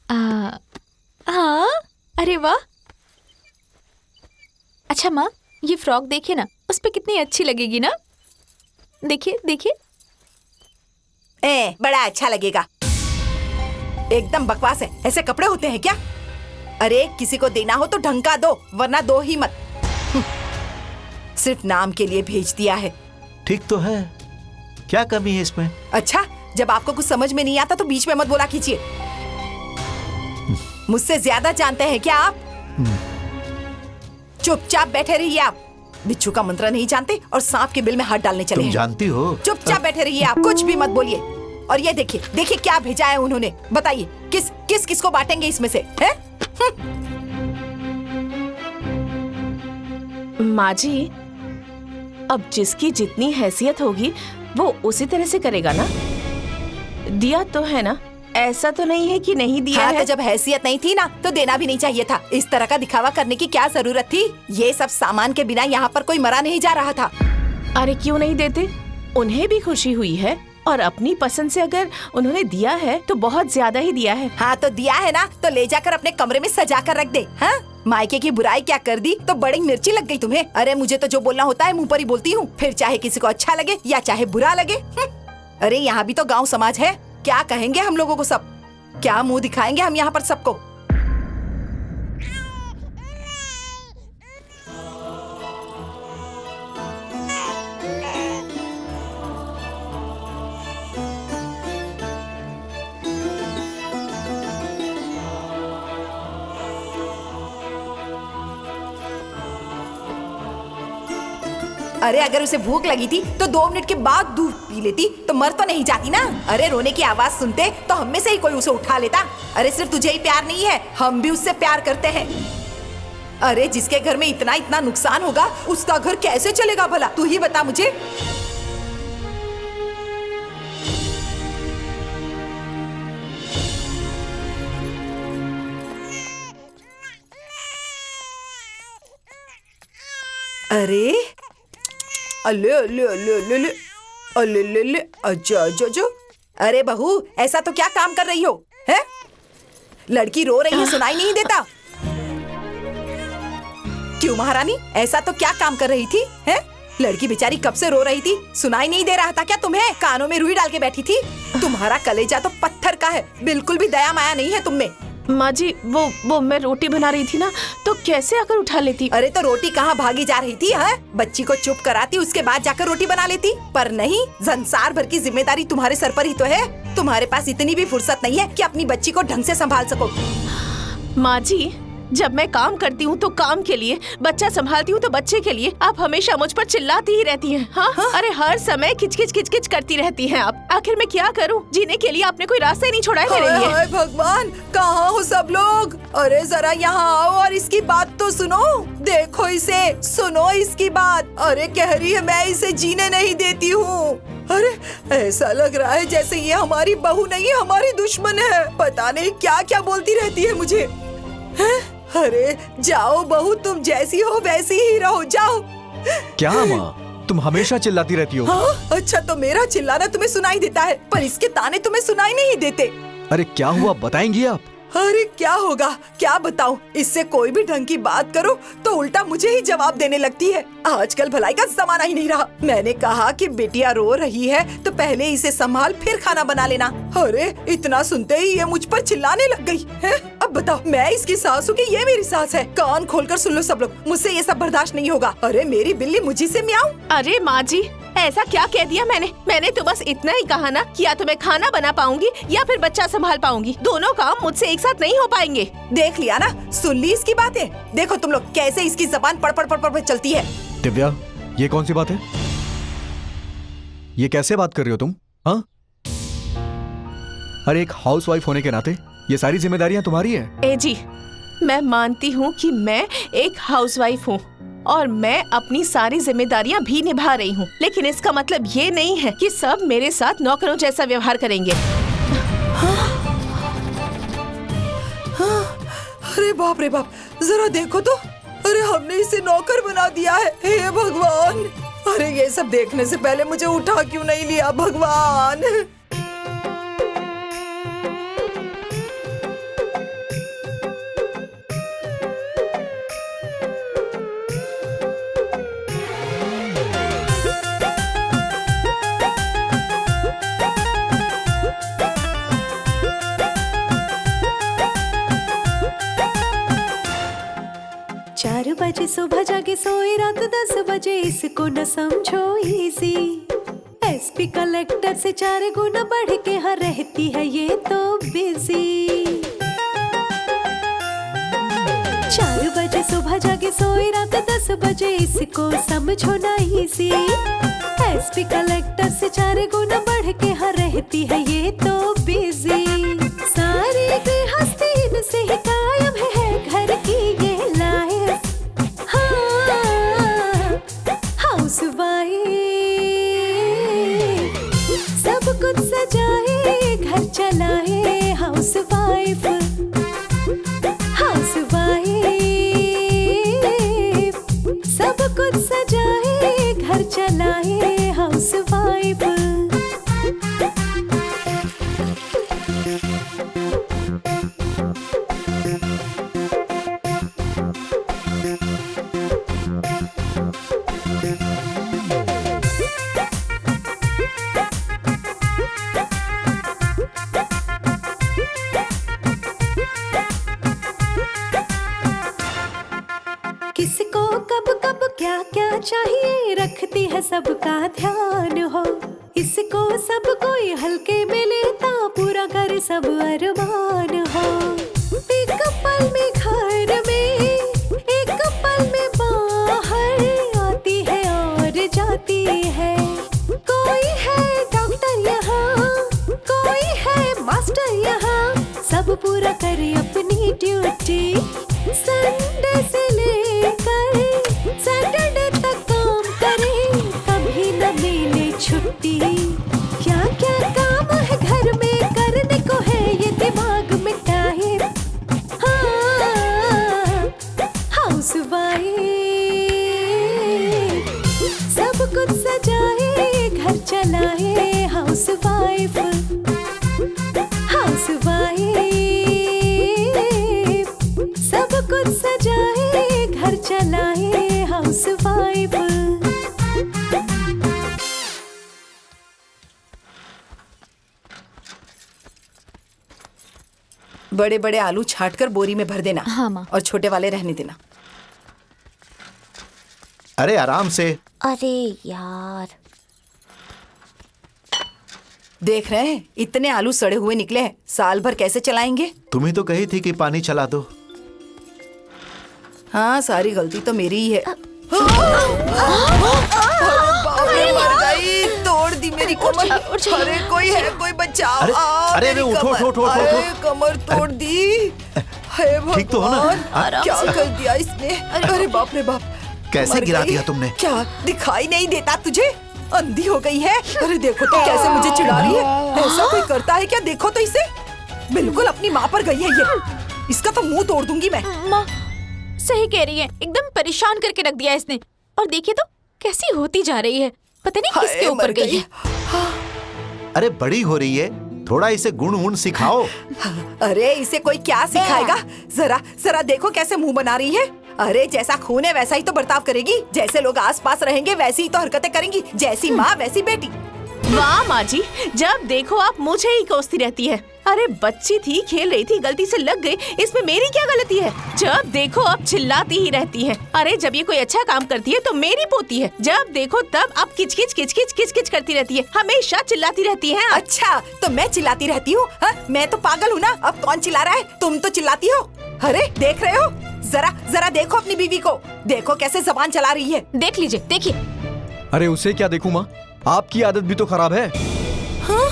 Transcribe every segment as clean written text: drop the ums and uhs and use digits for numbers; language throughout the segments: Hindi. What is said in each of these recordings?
हाँ, अरे वाह। अच्छा माँ, ये फ्रॉक देखिए ना, उस पे कितनी अच्छी लगेगी ना। देखिए देखिए। बड़ा अच्छा लगेगा। एकदम बकवास है, ऐसे कपड़े होते हैं क्या? अरे किसी को देना हो तो ढंग का दो, वरना दो ही मत। सिर्फ नाम के लिए भेज दिया है। ठीक तो है, क्या कमी है इसमें? अच्छा, जब आपको कुछ समझ में नहीं आता तो बीच में मत बोला कीजिए। मुझसे ज्यादा जानते हैं क्या आप? चुपचाप बैठे रहिए आप। बिच्छू का मंत्र नहीं जानते और सांप के बिल में हाथ डालने चले तुम हैं। जानती हो? चुपचाप बैठे रहिए आप, कुछ भी मत बोलिए। और ये देखिए, देखिए क्या भेजा है उन्होंने। बताइए किस को बांटेंगे इसमें से, हैं? माँ जी, अब जिसकी जितनी हैसियत होगी वो उसी तरह से करेगा ना। दिया तो है ना, ऐसा तो नहीं है कि नहीं दिया है। तो जब हैसियत नहीं थी ना तो देना भी नहीं चाहिए था। इस तरह का दिखावा करने की क्या जरूरत थी? ये सब सामान के बिना यहाँ पर कोई मरा नहीं जा रहा था। अरे क्यों नहीं देते? उन्हें भी खुशी हुई है और अपनी पसंद से अगर उन्होंने दिया है तो बहुत ज्यादा ही दिया है। हाँ तो दिया है ना, तो ले जाकर अपने कमरे में सजा कर रख दे। हाँ, मायके की बुराई क्या कर दी तो बड़ी मिर्ची लग गई तुम्हें। अरे मुझे तो जो बोलना होता है मुंह पर ही बोलती हूँ, फिर चाहे किसी को अच्छा लगे या चाहे बुरा लगे। अरे यहाँ भी तो गाँव समाज है, क्या कहेंगे हम लोगों को सब? क्या मुंह दिखाएंगे हम यहाँ पर सबको? अरे अगर उसे भूख लगी थी तो 2 मिनट के बाद दूध पी लेती तो मर तो नहीं जाती ना। अरे रोने की आवाज सुनते तो हम में से ही कोई उसे उठा लेता। अरे सिर्फ तुझे ही प्यार नहीं है, हम भी उससे प्यार करते हैं। अरे जिसके घर में इतना इतना नुकसान होगा उसका घर कैसे चलेगा भला? तू ही बता मुझे। अरे अले अले अले अले अले अले अले अले अजा अजा अजा। अरे बहू, ऐसा तो क्या काम कर रही हो? हैं? लड़की रो रही है, सुनाई नहीं देता? क्यों महारानी, ऐसा तो क्या काम कर रही थी? हैं? लड़की बेचारी कब से रो रही थी, सुनाई नहीं दे रहा था क्या तुम्हें? कानों में रुई डाल के बैठी थी। तुम्हारा कलेजा तो पत्थर का है, बिल्कुल भी दया माया नहीं है तुम में। माँ जी, वो मैं रोटी बना रही थी ना, तो कैसे आकर उठा लेती? अरे तो रोटी कहाँ भागी जा रही थी? है बच्ची को चुप कराती, उसके बाद जाकर रोटी बना लेती। पर नहीं, संसार भर की जिम्मेदारी तुम्हारे सर पर ही तो है। तुम्हारे पास इतनी भी फुर्सत नहीं है कि अपनी बच्ची को ढंग से संभाल सको। माँ जी, जब मैं काम करती हूँ तो काम के लिए, बच्चा संभालती हूँ तो बच्चे के लिए। आप हमेशा मुझ पर चिल्लाती ही रहती हैं। हाँ? अरे हर समय किचकिच किचकिच करती रहती हैं आप। आखिर मैं क्या करूँ? जीने के लिए आपने कोई रास्ता ही नहीं छोड़ा है मेरे लिए। हाय भगवान, कहाँ हो सब लोग? अरे जरा यहाँ आओ और इसकी बात तो सुनो। देखो इसे, सुनो इसकी बात। अरे कह रही है मैं इसे जीने नहीं देती हूँ। अरे ऐसा लग रहा है जैसे ये हमारी बहू नहीं, हमारी दुश्मन है। पता नहीं क्या क्या बोलती रहती है मुझे। अरे जाओ बहू, तुम जैसी हो वैसी ही रहो, जाओ। क्या माँ, तुम हमेशा चिल्लाती रहती हो। हाँ? अच्छा तो मेरा चिल्लाना तुम्हें सुनाई देता है, पर इसके ताने तुम्हें सुनाई नहीं देते। अरे क्या हुआ, बताएंगी आप? अरे क्या होगा, क्या बताऊं? इससे कोई भी ढंग की बात करो तो उल्टा मुझे ही जवाब देने लगती है। आजकल भलाई का जमाना ही नहीं रहा। मैंने कहा कि बेटिया रो रही है तो पहले इसे संभाल फिर खाना बना लेना। अरे इतना सुनते ही ये मुझ पर चिल्लाने लग गई है। अब बताओ, मैं इसकी सास हूँ कि ये मेरी सास है? कान खोलकर सुन लो सब लोग, मुझसे ये सब बर्दाश्त नहीं होगा। अरे मेरी बिल्ली मुझी से म्याऊं। अरे माँ जी, ऐसा क्या कह दिया मैंने तो बस इतना ही कहा ना कि या तो मैं खाना बना पाऊंगी या फिर बच्चा संभाल पाऊंगी। दोनों काम मुझसे एक साथ नहीं हो पाएंगे। देख लिया ना, सुन ली इसकी बातें। देखो तुम लोग कैसे इसकी जबान पड़ पड़ पड़ पड़ चलती है। दिव्या, ये कौन सी बात है? ये कैसे बात कर रही हो तुम? हाँ? अरे एक हाउसवाइफ होने के नाते ये सारी जिम्मेदारियां तुम्हारी हैं। ए जी, मैं मानती हूँ कि मैं एक हाउसवाइफ हूँ और मैं अपनी सारी जिम्मेदारियां भी निभा रही हूँ, लेकिन इसका मतलब ये नहीं है कि सब मेरे साथ नौकरों जैसा व्यवहार करेंगे। अरे बाप रे बाप, जरा देखो तो। अरे हमने इसे नौकर बना दिया है। हे भगवान, अरे ये सब देखने से पहले मुझे उठा क्यों नहीं लिया भगवान। बजे सुबह जागे सोए रात 10 बजे, इसको न समझो इजी। एसपी कलेक्टर से 4 गुना बढ़ के हर रहती है ये तो बिजी। 4 बजे सुबह जागे सोए रात 10 बजे, इसको समझो ना इजी। एसपी कलेक्टर से 4 गुना बढ़ के हर रहती है ये तो बिजी। सारी गृहस्थी इनसे ही कायम है घर की ये लाइफ। हाँ, हाउसवाइफ सब कुछ सजाए घर चलाए। हाउसवाइफ सब कुछ सजाए घर चलाए। हाउसवाइफ किसको कब कब क्या क्या चाहिए, रखती है सबका ध्यान हो। इसको सब कोई हल्के में लेता, पूरा कर सब अरमान हो। एक पल में घर में, एक पल में बाहर, आती है और जाती है। कोई है डॉक्टर यहाँ, कोई है मास्टर यहाँ, सब पूरा करे अपनी ड्यूटी। संडे से लेकर सैटरडे तक काम करे, कभी न मिले छुट्टी। क्या क्या काम है घर में करने को है ये दिमाग में टाइम। हाँ, हाउसवाइफ सब कुछ सजाए घर चलाए। हाउसवाइफ सब कुछ सजाए घर चलाए। हाउसवाइफ बड़े बड़े आलू छाट कर बोरी में भर देना। हाँ माँ। और छोटे वाले रहने देना। अरे आराम से। अरे यार, देख रहे हैं इतने आलू सड़े हुए निकले हैं, साल भर कैसे चलाएंगे। तुम ही तो कही थी कि पानी चला दो। हाँ, सारी गलती तो मेरी ही है। बाप रे, मर गई, तोड़ दी मेरी कमर। अरे कोई है, कोई बचाओ। अरे, अरे, मेरी उठो, कमर। उठो, उठो, अरे, उठो। कमर तोड़ दी। हे ठीक तो हो ना? भगवान, क्या कर दिया इसने। अरे बाप रे बाप, कैसे मर गिरा गई। दिया तुमने? क्या दिखाई नहीं देता तुझे? अंधी हो गई है। अरे देखो तो कैसे मुझे चिढ़ा रही है। ऐसा कोई करता है क्या? देखो तो इसे, बिल्कुल अपनी माँ पर गई है ये। इसका तो मुंह तोड़ दूंगी मैं। माँ सही कह रही है, एकदम परेशान करके रख दिया इसने। और देखिए तो कैसी होती जा रही है, पता नहीं हाय, किसके ऊपर मर गई है। अरे बड़ी हो रही है, थोड़ा इसे गुण वुण सिखाओ। अरे इसे कोई क्या सिखाएगा। जरा जरा देखो कैसे मुंह बना रही है। अरे जैसा खून है वैसा ही तो बर्ताव करेगी। जैसे लोग आसपास रहेंगे वैसी ही तो हरकतें करेंगी। जैसी माँ वैसी बेटी। वाह माँ जी, जब देखो आप मुझे ही कोसती रहती है। अरे बच्ची थी, खेल रही थी, गलती से लग गई, इसमें मेरी क्या गलती है। जब देखो अब चिल्लाती ही रहती है। अरे जब ये कोई अच्छा काम करती है तो मेरी पोती है, जब देखो तब अब किच किच किच किच किच किच करती रहती है, हमेशा चिल्लाती रहती है। अच्छा तो मैं चिल्लाती रहती हूँ? मैं तो पागल हूँ ना। अब कौन चिल्ला रहा है? तुम तो चिल्लाती हो। अरे देख रहे हो, जरा जरा देखो अपनी बीवी को, देखो कैसे जबान चला रही है। देख लीजिए, देखिए। अरे उसे क्या देखूं माँ, आपकी आदत भी तो खराब है। हाँ?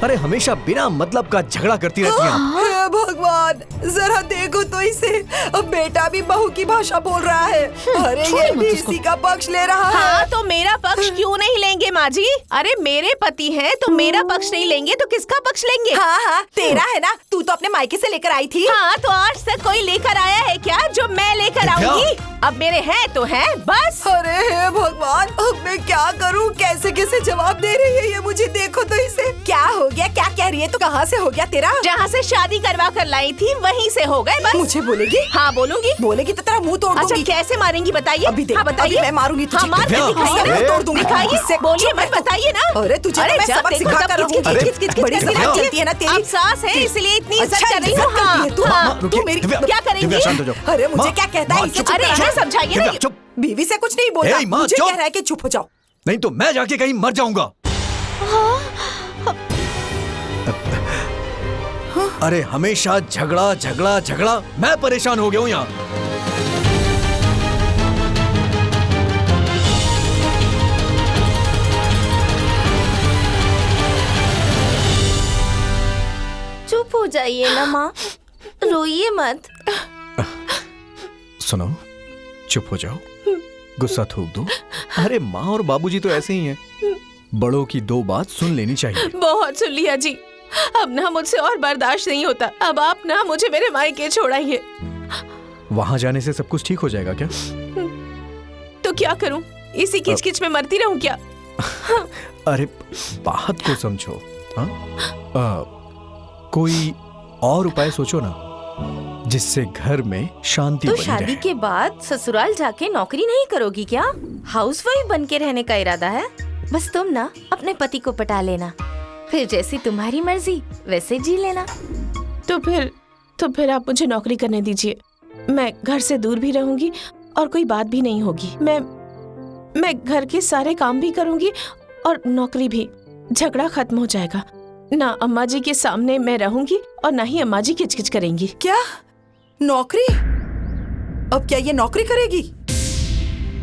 अरे हमेशा बिना मतलब का झगड़ा करती रहती हैं आप। हे भगवान, जरा देखो तो इसे, अब बेटा भी बहू की भाषा बोल रहा है। अरे ये भी इसी का पक्ष ले रहा है। हाँ तो मेरा पक्ष क्यों नहीं लेंगे माँ जी? अरे मेरे पति हैं तो मेरा पक्ष नहीं लेंगे तो किसका पक्ष लेंगे? हाँ हाँ, तेरा है ना, तू तो अपने मायके से लेकर आई थी। हाँ तो आज तक कोई लेकर आया है क्या जो मैं लेकर आऊंगी? अब मेरे हैं तो हैं, बस। अरे हे भगवान, अब मैं क्या करूँ? कैसे कैसे जवाब दे रही है ये मुझे। देखो तो इसे, क्या हो गया, क्या कह और ये तो कहाँ से हो गया तेरा? जहाँ से शादी करवा कर लाई थी वहीं से हो गए बस। मुझे बोलेगी? हाँ बोलूंगी। बोलेगी तो तेरा मुंह तोड़ अच्छा दूंगी। कैसे मारेंगी बताइए? अभी देख, हाँ बताइए। अभी मैं मारूंगी तुझे। हाँ मार के दिव्या, दिखाइए इससे ना। मुंह तोड़ दूंगी। दिखाइए, इससे बोलिए चुप मत रह। बताइए ना। अरे तुझे तो मैं जब सबक देखो सिखा तब कर किच किच रहूंगी। किच किच किच बड़ी करती जबान रहती चलती है ना तेरी। अब सास है इसलिए इतनी इज्जत अच्छा, कर रही इज्जत हूँ। करती है तू? हाँ। तू मेरी क्या करेंगी? दिव्या शांत हो जाओ। अरे मुझे माँ, क्या कहता है? माँ, इसे चुप चुप अरे रह। इन्हें समझाइए ना। दिव्या चुप। बीवी से कुछ नहीं बोलता। ए, माँ, मुझे चुप। कह रहा है कि चुप हो जाओ। नहीं तो मैं जाके कहीं मर जाऊंगा। अरे हमेशा झगड़ा झगड़ा झगड़ा, मैं परेशान हो गया हूँ यहाँ। चुप हो जाइए ना माँ, रोइए मत। सुनो, चुप हो जाओ, गुस्सा थूक दो। अरे माँ और बाबूजी तो ऐसे ही हैं, बड़ों की दो बात सुन लेनी चाहिए। बहुत सुन लिया जी, अब ना मुझसे और बर्दाश्त नहीं होता। अब आप ना मुझे मेरे मायके छोड़ाइए। वहां जाने से सब कुछ ठीक हो जाएगा क्या? तो क्या करूं? इसी किचकिच में मरती रहूं क्या? अरे बात को समझो। हाँ? कोई और उपाय सोचो ना, जिससे घर में शांति तो बनी शादी रहे। के बाद ससुराल जाके नौकरी नहीं करोगी क्या? हाउसवाइफ बन के रहने का इरादा है? बस तुम ना अपने पति को पटा लेना, फिर जैसी तुम्हारी मर्जी वैसे जी लेना। तो फिर आप मुझे नौकरी करने दीजिए। मैं घर से दूर भी रहूंगी और कोई बात भी नहीं होगी। मैं घर के सारे काम भी करूंगी और नौकरी भी। झगड़ा खत्म हो जाएगा। ना अम्मा जी के सामने मैं रहूंगी और ना ही अम्मा जी किचकिच करेंगी। क्या नौकरी? अब क्या ये नौकरी करेगी?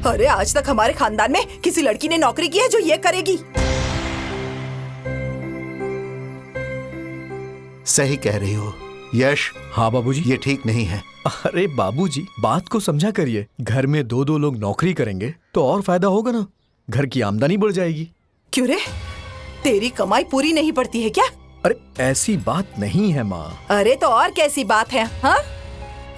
अरे आज तक हमारे खानदान में किसी लड़की ने नौकरी की है जो ये करेगी? सही कह रही हो यश, हाँ बाबूजी। ये ठीक नहीं है। अरे बाबूजी, बात को समझा करिए। घर में दो दो लोग नौकरी करेंगे तो और फायदा होगा ना, घर की आमदनी बढ़ जाएगी। क्यों रे, तेरी कमाई पूरी नहीं पड़ती है क्या? अरे ऐसी बात नहीं है माँ। अरे तो और कैसी बात है? हाँ,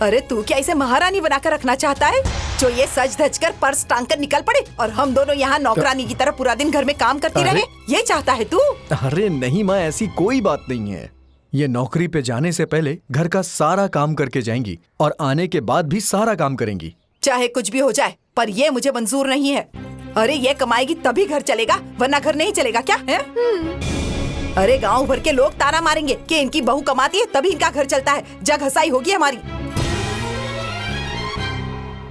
अरे तू क्या इसे महारानी बनाकर रखना चाहता है जो ये सज धज कर पर्स टांग कर निकल पड़े और हम दोनों यहाँ नौकरानी की तरह पूरा दिन घर में काम करती अरे- रहे? ये चाहता है तू? अरे नहीं माँ, ऐसी कोई बात नहीं है। ये नौकरी पे जाने से पहले घर का सारा काम करके जाएंगी और आने के बाद भी सारा काम करेंगी। चाहे कुछ भी हो जाए, पर ये मुझे मंजूर नहीं है। अरे ये कमाएगी तभी घर चलेगा, वरना घर नहीं चलेगा क्या है? अरे गांव भर के लोग ताना मारेंगे कि इनकी बहू कमाती है तभी इनका घर चलता है। जग हसाई होगी हमारी।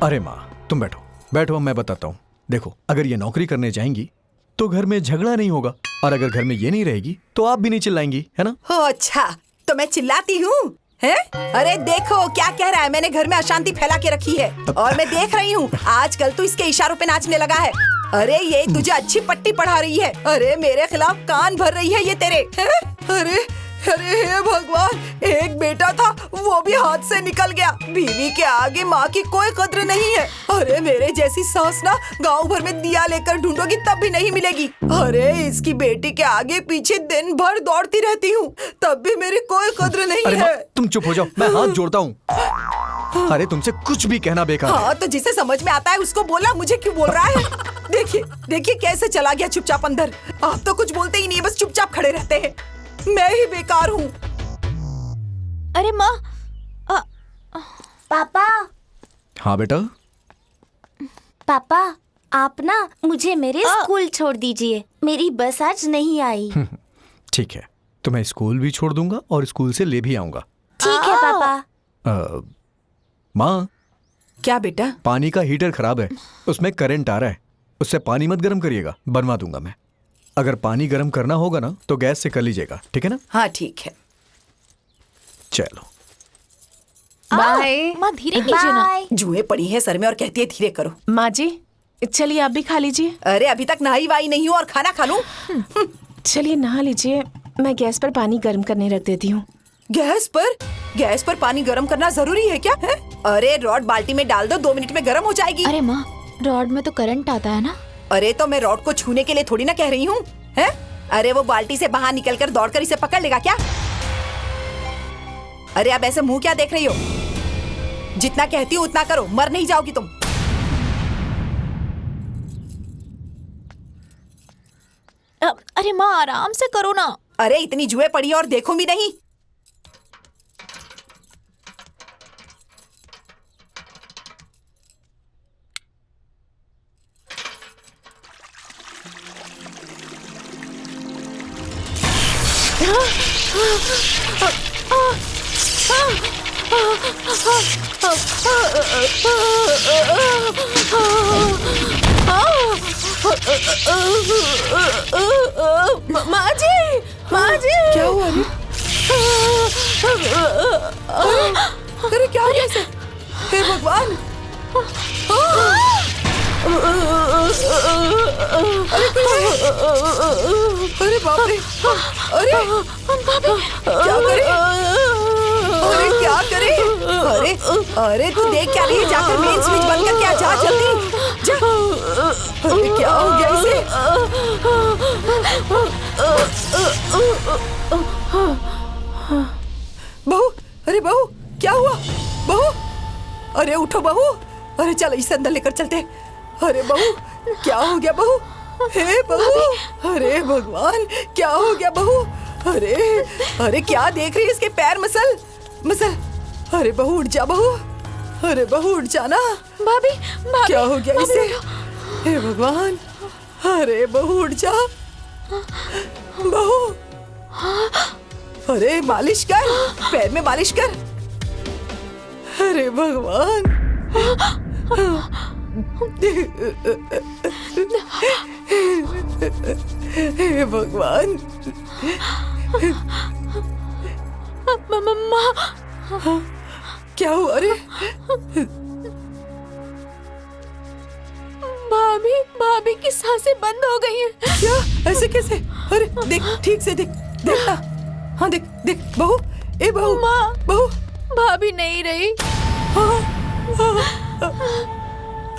अरे माँ तुम बैठो बैठो, मैं बताता हूँ। देखो, अगर ये नौकरी करने जाएंगी तो घर में झगड़ा नहीं होगा, और अगर घर में ये नहीं रहेगी तो आप भी नहीं चिल्लाएंगी, है ना? हो अच्छा, तो मैं चिल्लाती हूँ हैं? अरे देखो क्या कह रहा है, मैंने घर में अशांति फैला के रखी है और मैं देख रही हूँ आजकल तू इसके इशारों पे नाचने लगा है। अरे ये तुझे अच्छी पट्टी पढ़ा रही है। अरे मेरे खिलाफ कान भर रही है ये तेरे, हैं? अरे अरे हे भगवान, एक बेटा था वो भी हाथ से निकल गया। बीवी के आगे माँ की कोई कद्र नहीं है। अरे मेरे जैसी सास ना गांव भर में दिया लेकर ढूंढोगी तब भी नहीं मिलेगी। अरे इसकी बेटी के आगे पीछे दिन भर दौड़ती रहती हूँ तब भी मेरी कोई कद्र नहीं अरे माँ है। तुम चुप हो जाओ, मैं हाथ जोड़ता हूँ। अरे तुमसे कुछ भी कहना बेकार है। हाँ तो जिसे समझ में आता है उसको बोला, मुझे क्यों बोल रहा है? देखिए देखिए कैसे चला गया चुपचाप अंदर। आप तो कुछ बोलते ही नहीं, बस चुपचाप खड़े रहते हैं। मैं ही बेकार हूँ। अरे माँ, पापा हाँ बेटा। पापा आप ना मुझे मेरे स्कूल छोड़ दीजिए, मेरी बस आज नहीं आई। ठीक है, तो मैं स्कूल भी छोड़ दूंगा और स्कूल से ले भी आऊंगा। ठीक है पापा। माँ, क्या बेटा? पानी का हीटर खराब है, उसमें करंट आ रहा है, उससे पानी मत गर्म करिएगा, बनवा दूंगा मैं। अगर पानी गर्म करना होगा ना तो गैस से कर लीजिएगा, ठीक है ना? हाँ ठीक है। चलो बाय। माँ धीरे कीजिए ना। बाय। जुएं पड़ी है सर में और कहती है धीरे करो। माँ जी चलिए आप भी खा लीजिए। अरे अभी तक नहाई वाई नहीं हूँ और खाना खा लूं? चलिए नहा लीजिए, मैं गैस पर पानी गर्म करने रख देती हूँ। गैस पर पानी गर्म करना जरूरी है क्या है? अरे रॉड बाल्टी में डाल दो, 2 मिनट में गर्म हो जाएगी। अरे माँ, रॉड में तो करंट आता है ना। अरे तो मैं रॉड को छूने के लिए थोड़ी ना कह रही हूँ, हैं? अरे वो बाल्टी से बाहर निकलकर दौड़कर इसे पकड़ लेगा क्या? अरे अब ऐसे मुंह क्या देख रही हो? जितना कहती हूँ उतना करो, मर नहीं जाओगी तुम। अरे माँ आराम से करो ना। अरे इतनी जुए पड़ी और देखूं भी नहीं। माँ जी, माँ जी, क्या हुआ? अरे क्या हो गया इसे? हे भगवान! अरे बाप रे! अरे क्या करे? अरे क्या करे? अरे अरे तू देख क्या रही है? जाकर मेन स्विच बंद कर, क्या जा जल्दी जा। अरे क्या हो गया इसे? बहू, अरे बहू क्या हुआ? बहू, अरे उठो बहू। अरे चलो इसे अंदर लेकर चलते। अरे बहू क्या हो गया बहू? हे बहू, अरे भगवान क्या हो गया बहू? अरे अरे क्या देख रही है? इसके पैर मसल मसल। अरे बहू उठ जा बहू। अरे बहू उठ जाना। भाभी, भाभी क्या हो गया भाभी, इसे? हे भगवान, अरे बहू उठ जा बहू। अरे मालिश कर, पैर में मालिश कर। अरे भगवान, हे भगवान। मम्मा, क्या हुआ? अरे भाभी, भाभी की सांसें बंद हो गई हैं। क्या? ऐसे कैसे? अरे देख, ठीक से देख, देखना। हाँ देख देख बहू। ए बहू, माँ, बहू। भाभी नहीं रही।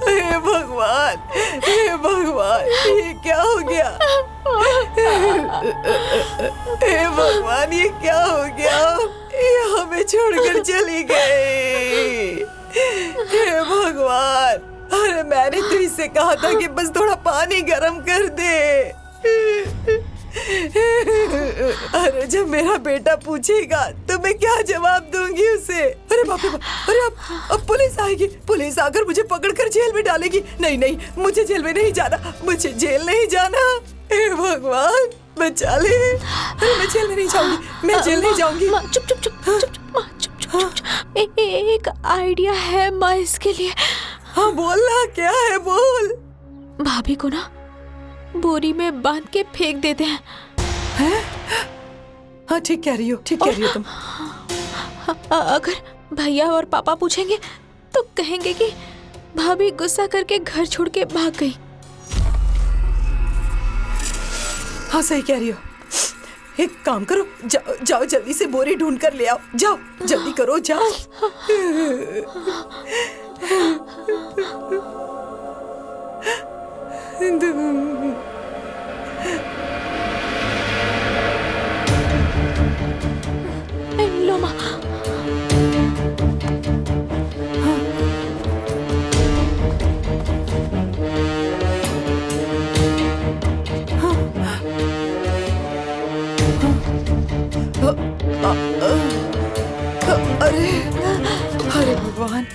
हे भगवान, हे भगवान, ये क्या हो गया? हे भगवान, ये क्या हो गया? ये हमें छोड़कर चली गई। हे भगवान, अरे मैंने तो इससे कहा था कि बस थोड़ा पानी गर्म कर दे। अरे जब मेरा बेटा पूछेगा तो मैं क्या जवाब दूंगी उसे? अरे बाप रे बाप, अरे अब पुलिस आएगी। पुलिस आकर मुझे पकड़कर जेल में डालेगी। नहीं नहीं, मुझे जेल में नहीं जाना, मुझे जेल नहीं जाना। हे भगवान बचा ले। अरे मैं जेल में नहीं जाऊंगी, मैं जेल नहीं जाऊंगी। माँ चुप चुप चुप चुप, माँ चुप चुप चुप। एक आइडिया है माँ इसके लिए। हाँ बोलना, क्या है बोल। भाभी को ना बोरी में बांध के फेंक देते हैं। हाँ ठीक कह रही हो, ठीक कह रही हो तुम। अगर भैया और पापा पूछेंगे तो कहेंगे कि भाभी गुस्सा करके घर छोड़ के भाग गई। हाँ सही कह रही हो। एक काम करो, जाओ जाओ जल्दी से बोरी ढूंढ कर ले आओ। जाओ जल्दी करो, जाओ। लो माँ। अरे अरे भगवान।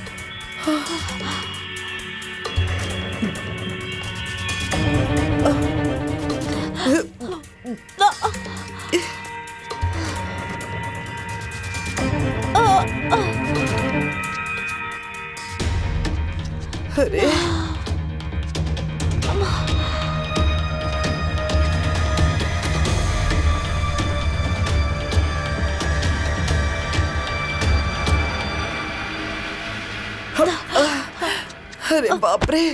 अरे अरे बाप रे।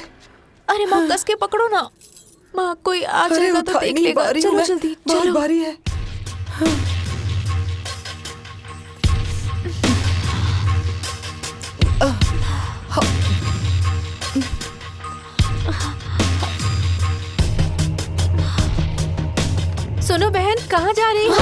अरे माँ कस के पकड़ो ना। माँ कोई आ जाएगा तो देख लेगा। चलो जल्दी बहुत चलो। भारी है। सुनो बहन, कहाँ जा रही हो?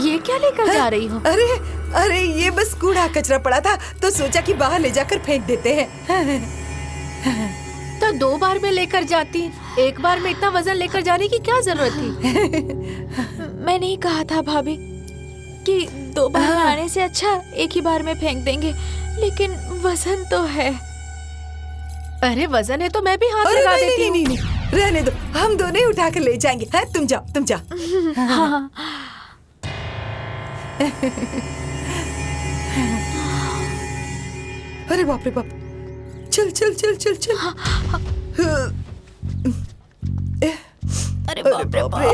ये क्या लेकर जा रही हो? अरे अरे ये बस कूड़ा कचरा पड़ा था तो सोचा कि बाहर ले जाकर फेंक देते हैं। तो 2 बार में लेकर जाती, एक बार में इतना वजन लेकर जाने की क्या जरूरत थी? मैंने ही कहा था भाभी कि 2 बार में आने से अच्छा एक ही बार में फेंक देंगे, लेकिन वजन तो है। अरे वजन है तो मैं भी हाथ अरे लगा नहीं, देती नहीं, हूँ। नहीं, नहीं, रहने दो, हम दोनों ही उठा कर ले जाएंगे। है तुम जाओ, तुम जाओ। हाँ। अरे बाप रे बाप, चल चल चल चल चल। अरे बाप रे बाप।